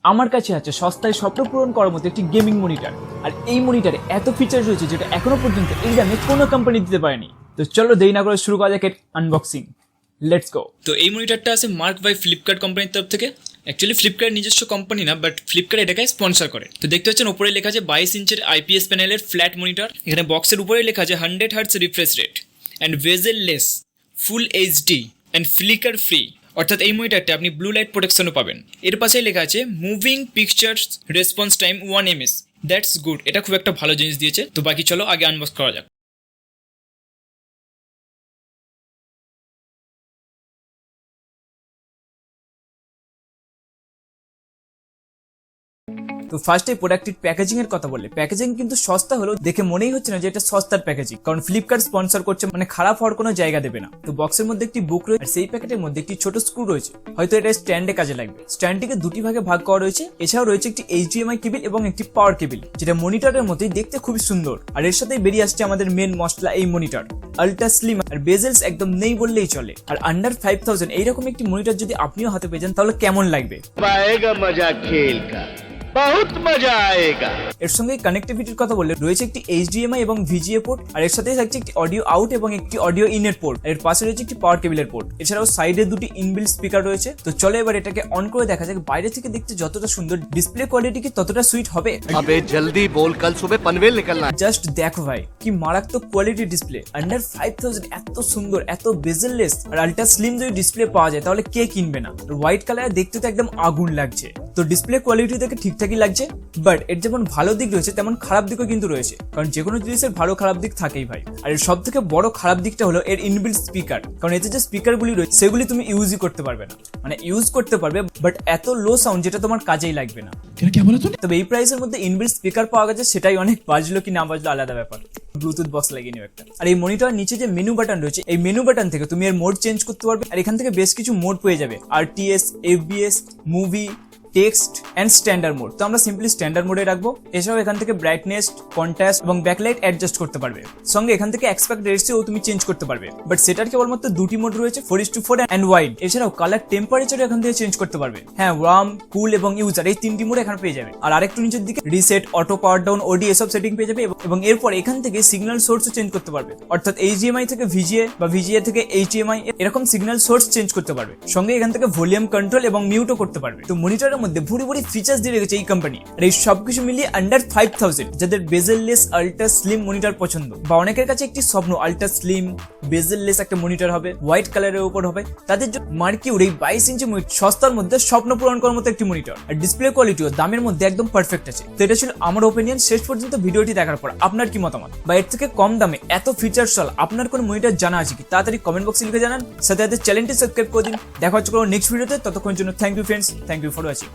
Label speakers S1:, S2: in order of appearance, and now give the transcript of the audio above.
S1: আমার কাছে আছে সস্তায় স্বপ্ন পূরণ করার মতো একটি গেমিং মনিটর, আর এই মনিটরে এত ফিচার রয়েছে যেটা এখনো পর্যন্ত এই দামে কোনো কোম্পানি দিতে পারেনি। তো চলো দেরি না করে শুরু করা যাক আনবক্সিং, লেটস গো।
S2: তো এই মনিটরটা আছে মার্ক বাই ফ্লিপকার্ট কোম্পানির তরফ থেকে। অ্যাকচুয়ালি ফ্লিপকার্ট নিজস্ব কোম্পানি না, বাট ফ্লিপকার্ট এটাকে স্পন্সর করে। তো দেখতে পাচ্ছেন উপরে লেখা আছে 22 ইঞ্চের আইপিএস প্যানেলের ফ্ল্যাট মনিটর। এখানে বক্সের উপরে লেখা আছে 100 hertz refresh rate and bezel less, full HD and flicker free. অর্থাৎ এই মনিটরটা আপনি ব্লু লাইট প্রোটেকশনও পাবেন। এর পাশেই লেখা আছে moving pictures response time 1 ms। That's good, এটা খুব একটা ভালো জিনিস দিয়েছে। তো বাকি চলো আগে আনবক্স করা যাক।
S1: তো ফার্স্টে প্রোডাক্টের প্যাকেজিং এর কথা বললে, প্যাকেজিং কিন্তু সস্তা হলো দেখে মনেই হচ্ছে না যে এটা সস্তার প্যাকেজিং, কারণ ফ্লিপকার্ট স্পন্সর করছে মানে খারাপ হওয়ার কোনো জায়গা দেবে না। তো বক্সের মধ্যে একটি বুক রয়েছে, আর সেই প্যাকেটের মধ্যে একটি ছোট স্ক্রু রয়েছে, হয়তো এটা স্ট্যান্ডে কাজে লাগবে। স্ট্যান্ডটিকে দুটি ভাগে ভাগ করা রয়েছে। এছাড়াও রয়েছে একটি HDMI কেবল এবং একটি পাওয়ার কেবল, যেটা মনিটরের মতোই দেখতে খুবই সুন্দর। আর এর সাথেই বেরিয়ে আসছে আমাদের মেন মশলা, এই মনিটর আল্ট্রা স্লিম, আর বেজেলস একদম নেই বললেই চলে। আর আন্ডার 5000 এইরকম একটি মনিটর যদি আপনিও হাতে পেয়ে যান তাহলে কেমন লাগবে?
S3: आएगा मजा खेल का, बहुत मजा आएगा।
S1: এর সঙ্গে কানেক্টিভিটির কথা বললে রয়েছে একটি HDMI এবং VGA পোর্ট, আর এর সাথে থাকছে একটি অডিও আউট এবং একটি অডিও ইনের পোর্ট। এর পাশে রয়েছে একটি পাওয়ার কেবলের পোর্ট। এছাড়াও সাইডে দুটি ইনবিল্ট স্পিকার রয়েছে। তো চলো এবার এটাকে অন করে দেখা যাক বাইরে থেকে দেখতে যতটা সুন্দর, ডিসপ্লে কোয়ালিটি কি ততটা সুইট হবে?
S3: अबे जल्दी बोल, कल सुबह पनवेल निकलना है।
S1: জাস্ট দেখো ভাই, কি মারাত্মক কোয়ালিটি ডিসপ্লে। আন্ডার 5000 এত সুন্দর, এত বেজেললেস আর আল্ট্রা স্লিম যদি ডিসপ্লে পাওয়া যায় তাহলে কে কিনবে না? হোয়াইট কালারে দেখতে তো একদম আগুন লাগছে। তো ডিসপ্লে কোয়ালিটি দেখে ঠিকঠাকই লাগছে, বাট এর যেমন ভালো দিক রয়েছে তেমন খারাপ দিকও কিন্তু রয়েছে, কারণ যে কোনো জিনিসের ভালো খারাপ দিক থাকেই ভাই। আর এর সব থেকে বড় খারাপ দিকটা হলো এর ইনবিল্ট স্পিকার, কারণ এতে যে স্পিকারগুলি রয়েছে সেগুলি তুমি ইউজই করতে পারবে না। মানে ইউজ করতে পারবে বাট এত লো সাউন্ড যেটা তোমার কাজেই লাগবে না। তবে এই প্রাইসের মধ্যে ইনবিল্ট স্পিকার পাওয়া গেছে, সেটাই অনেক। বাজলো কি না বাজলো আলাদা ব্যাপার, ব্লুটুথ বক্স লাগিয়ে নিও একটা। আর এই মনিটর নিচে যে মেনু বাটন রয়েছে, এই মেনু বাটন থেকে তুমি এর মোড চেঞ্জ করতে পারবে। আর এখান থেকে বেশ কিছু মোড পেয়ে যাবে, RTS, FBS, movie, text and standard mode. তো আমরা সিম্পলি স্ট্যান্ডার্ড মোডে রাখবো। এছাড়াও এখান থেকে ব্রাইটনেস, কন্ট্রাস্ট এবং ব্যাকলাইট অ্যাডজাস্ট করতে পারবে। সঙ্গে এখান থেকে এক্সপেক্ট রেটসও তুমি চেঞ্জ করতে পারবে। বাট সেটার কেবলমাত্র দুটি মোড রয়েছে, 4:4 এন্ড ওয়াইড। এছাড়াও কালার টেম্পারেচার এখান থেকে চেঞ্জ করতে পারবে। হ্যাঁ, ওয়ার্ম, কুল এবং ইউজার এই তিনটি মোড এখানে পেয়ে যাবে। আর আরেকটু নিচের দিকে রিসেট, অটো পাওয়ার ডাউন, OD এসব সেটিং পেয়ে যাবে। এবং এরপর এখান থেকে সিগন্যাল সোর্সও চেঞ্জ করতে পারবে, অর্থাৎ HDMI থেকে VGA বা VGA থেকে HDMI এরকম সিগন্যাল সোর্স চেঞ্জ করতে পারবে। সঙ্গে এখান থেকে ভলিউম কন্ট্রোল এবং মিউটও করতে পারবে। তো মনিটরের মধ্যে ভুরি ভুরি ফিচার্স দিয়ে রেখেছে এই কোম্পানি। আর এই সবকিছু মিলিয়ে আন্ডার 5000 যাদের বেজেললেস আল্ট্রা স্লিম মনিটর পছন্দ, বা অনেকের কাছে একটি স্বপ্ন আল্ট্রা স্লিম বেজেললেস একটা মনিটর হবে, হোয়াইট কালারের উপর হবে, তাদের জন্য মার্কিউর এই 22 ইঞ্চি সস্তার মধ্যে স্বপ্ন পূরণ করার মতো একটি মনিটর। আর ডিসপ্লে কোয়ালিটিও দামের মধ্যে একদম পারফেক্ট আছে। তো এটা ছিল আমার ওপিনিয়ন। শেষ পর্যন্ত ভিডিওটি দেখার পর আপনার কি মতামত, বা এর থেকে কম দামে এত ফিচার্স আপনার কোন মনিটর জানা আছে কি? তাড়াতাড়ি কমেন্ট বক্সে লিখে জানান। সাথে সাথে চ্যানেলটি সাবস্ক্রাইব করে দিন। দেখা হচ্ছে কোনো নেক্সট ভিডিওতে। ততক্ষণের জন্য thank you friends, thank you for watching.